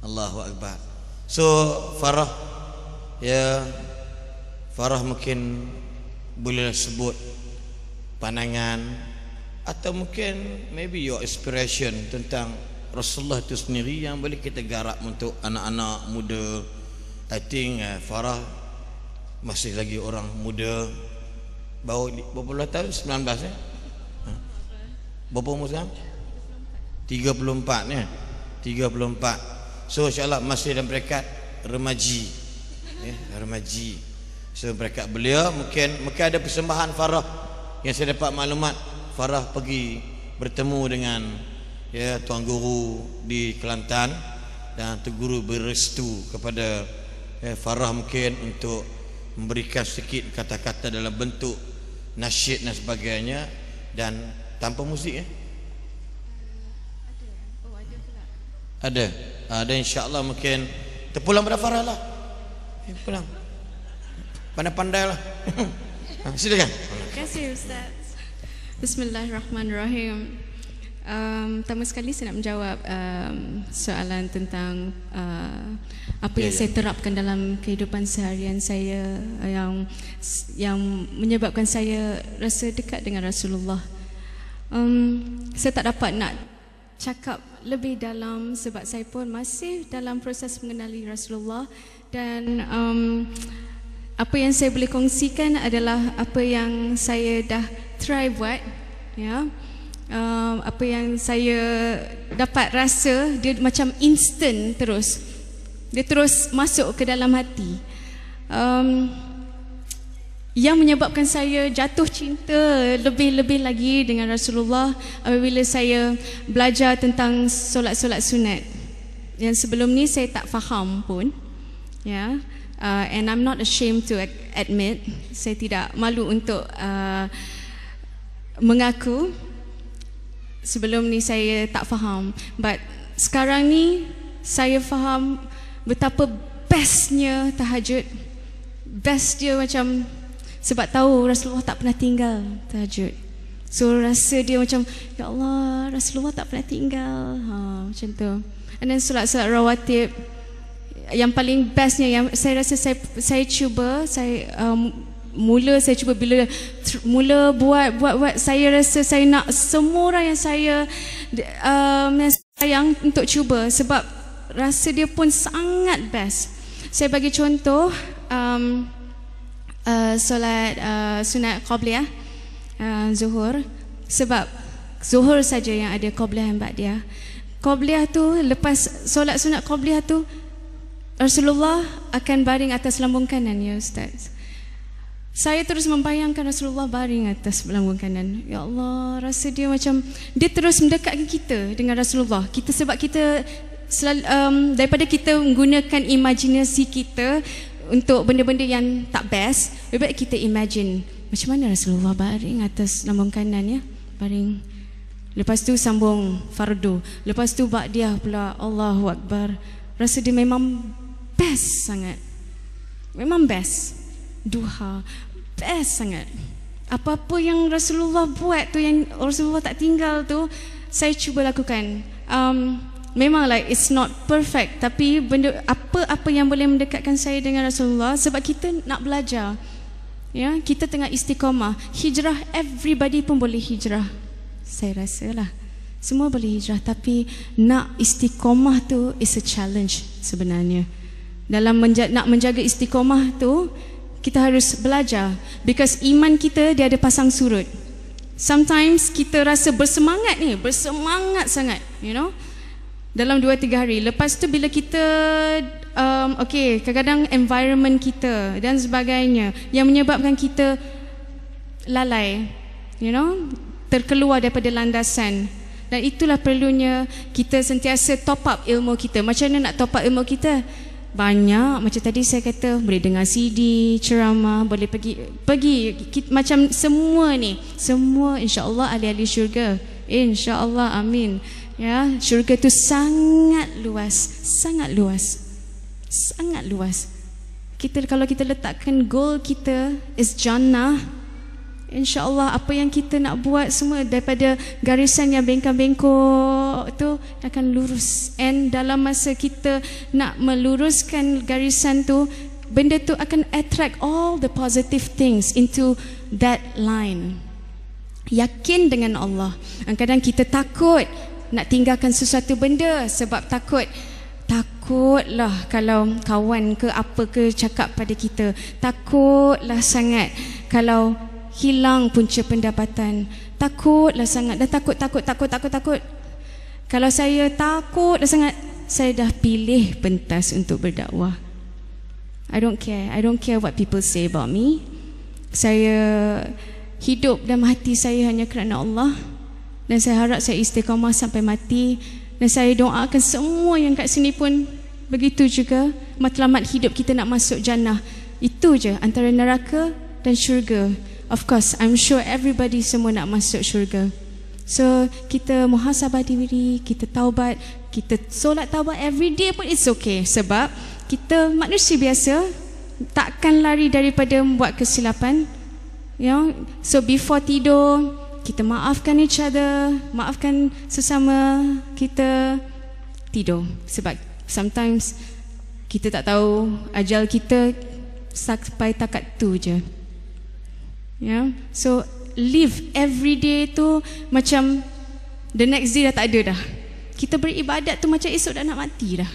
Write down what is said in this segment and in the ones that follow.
Allahu Akbar. So Farah, ya, Farah mungkin boleh sebut pandangan atau mungkin maybe your inspiration tentang Rasulullah itu sendiri yang boleh kita garap untuk anak-anak muda. I think Farah masih lagi orang muda, baru berapa tahun? 19 ya? Berapa umur sekarang? 34 ya? 34. So insyaAllah masih dalam peringkat remaji ya, remaji. So peringkat beliau mungkin ada persembahan Farah. Yang saya dapat maklumat, Farah pergi bertemu dengan ya tuan guru di Kelantan, dan tu guru berestu kepada Farah mungkin untuk memberikan sedikit kata-kata dalam bentuk nasyid dan sebagainya, dan tanpa muzik ya. Ada insya-Allah mungkin terpulang pada Farah lah. Pulang. Pandai-pandai lah. Silakan. Terima kasih Ustaz. Bismillahirrahmanirrahim. Pertama sekali saya nak menjawab soalan tentang apa yang saya terapkan dalam kehidupan seharian saya yang menyebabkan saya rasa dekat dengan Rasulullah. Saya tak dapat nak cakap lebih dalam sebab saya pun masih dalam proses mengenali Rasulullah, dan apa yang saya boleh kongsikan adalah apa yang saya dah try buat, ya. Apa yang saya dapat rasa dia macam instant terus. Dia terus masuk ke dalam hati. Yang menyebabkan saya jatuh cinta lebih-lebih lagi dengan Rasulullah apabila saya belajar tentang solat-solat sunat. Yang sebelum ni saya tak faham pun, ya. And I'm not ashamed to admit, saya tidak malu untuk mengaku sebelum ni saya tak faham. But sekarang ni saya faham betapa bestnya tahajud. Best dia macam sebab tahu Rasulullah tak pernah tinggal tahajud. So rasa dia macam, ya Allah, Rasulullah tak pernah tinggal, macam tu. And then solat-solat rawatib yang paling bestnya, yang saya rasa saya cuba, mula saya cuba, bila mula buat saya rasa saya nak semua orang yang saya sayang untuk cuba, sebab rasa dia pun sangat best. Saya bagi contoh solat sunat qabliyah zuhur, sebab zuhur saja yang ada qabliyah dan ba'diyah. Qabliyah tu, lepas solat sunat qabliyah tu, Rasulullah akan baring atas lambung kanan, ya Ustaz. Saya terus membayangkan Rasulullah baring atas lambung kanan. Ya Allah, rasa dia macam dia terus mendekatkan kita dengan Rasulullah. Sebab kita daripada kita menggunakan imajinasi kita untuk benda-benda yang tak best, lebih baik kita imagine macam mana Rasulullah baring atas lambung kanan, ya. Baring. Lepas tu sambung fardu. Lepas tu ba'diyah pula. Allahu Akbar. Rasa dia memang best sangat. Memang best. Duha best sangat. Apa-apa yang Rasulullah buat tu, yang Rasulullah tak tinggal tu, saya cuba lakukan. Memang like it's not perfect, tapi benda apa yang boleh mendekatkan saya dengan Rasulullah, sebab kita nak belajar, ya. Kita tengah istiqamah. Hijrah, everybody pun boleh hijrah, saya rasa lah. Semua boleh hijrah, tapi nak istiqamah tu is a challenge sebenarnya. Dalam nak menjaga istiqamah tu, kita harus belajar, because iman kita dia ada pasang surut. Sometimes kita rasa bersemangat bersemangat sangat, you know, dalam 2-3 hari. Lepas tu bila kita okay, kadang-kadang environment kita dan sebagainya yang menyebabkan kita lalai, you know, terkeluar daripada landasan. Dan itulah perlunya kita sentiasa top up ilmu kita. Macam mana nak top up ilmu kita? Banyak, macam tadi saya kata, boleh dengar CD, ceramah, boleh pergi macam semua ni, semua insya-Allah ahli-ahli syurga. Insya-Allah, amin. Ya, syurga tu sangat luas, sangat luas. Sangat luas. Kalau kita letakkan goal kita is jannah, InsyaAllah apa yang kita nak buat semua daripada garisan yang bengkok-bengkok tu akan lurus. And dalam masa kita nak meluruskan garisan tu, benda tu akan attract all the positive things into that line. Yakin dengan Allah. Kadang kita takut nak tinggalkan sesuatu benda sebab takutlah kalau kawan ke apa ke cakap pada kita, takutlah sangat kalau hilang punca pendapatan, takutlah sangat, dah takut. Kalau saya takutlah sangat, saya dah pilih pentas untuk berdakwah. I don't care what people say about me. Saya hidup dan mati saya hanya kerana Allah, dan saya harap saya istiqamah sampai mati. Dan saya doakan semua yang kat sini pun begitu juga. Matlamat hidup kita nak masuk jannah. Itu je antara neraka dan syurga. Of course, I'm sure everybody semua nak masuk syurga. So, kita muhasabah diri, kita taubat, kita solat taubat every day pun it's okay. Sebab kita manusia biasa, takkan lari daripada membuat kesilapan. So, before tidur, kita maafkan each other, maafkan sesama kita, tidur. Sebab sometimes kita tak tahu ajal kita sampai takat tu je. So live every day tu macam the next day dah tak ada dah. Kita beribadat tu macam esok dah nak mati dah.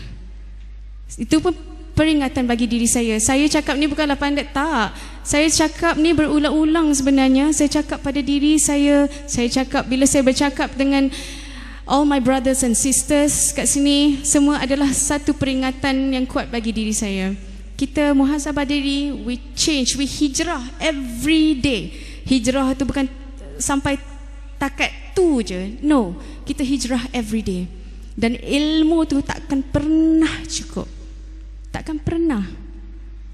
Itu pun peringatan bagi diri saya. Saya cakap ni bukanlah pandai, tak. Saya cakap ni berulang-ulang sebenarnya. Saya cakap pada diri saya. Saya cakap bila saya bercakap dengan all my brothers and sisters kat sini, semua adalah satu peringatan yang kuat bagi diri saya. Kita muhasabah diri, we change, we hijrah every day. Hijrah tu bukan sampai takat tu je. No, kita hijrah every day. Dan ilmu tu takkan pernah cukup. Takkan pernah.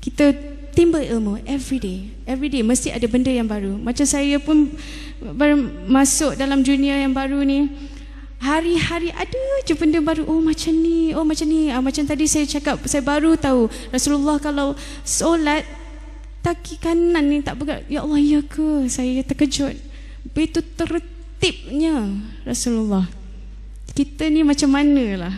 Kita timbul ilmu every day. Every day mesti ada benda yang baru. Macam saya pun baru masuk dalam dunia yang baru ni, hari-hari ada je benda baru. Oh macam ni, oh macam ni. Macam tadi saya cakap, saya baru tahu Rasulullah kalau solat kaki kanan ni tak bergerak. Ya Allah, ya ke? Saya terkejut. Begitu tertibnya Rasulullah. Kita ni macam mana lah.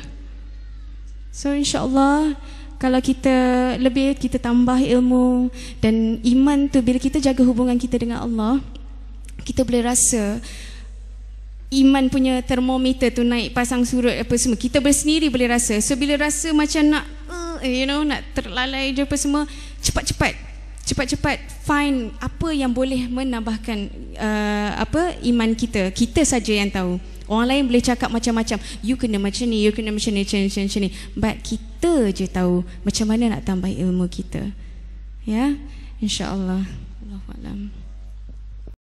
So insyaAllah kalau kita lebih, kita tambah ilmu dan iman tu, bila kita jaga hubungan kita dengan Allah, kita boleh rasa iman punya termometer tu naik, pasang surut apa semua, kita bersendiri boleh rasa. So bila rasa macam nak nak terlalai je apa semua, cepat-cepat find apa yang boleh menambahkan iman kita. Kita saja yang tahu. Orang lain boleh cakap macam-macam, you kena macam ni, you kena macam ni, macam ni. But kita je tahu macam mana nak tambah ilmu kita. Ya, insya-Allah. Allahu a'lam.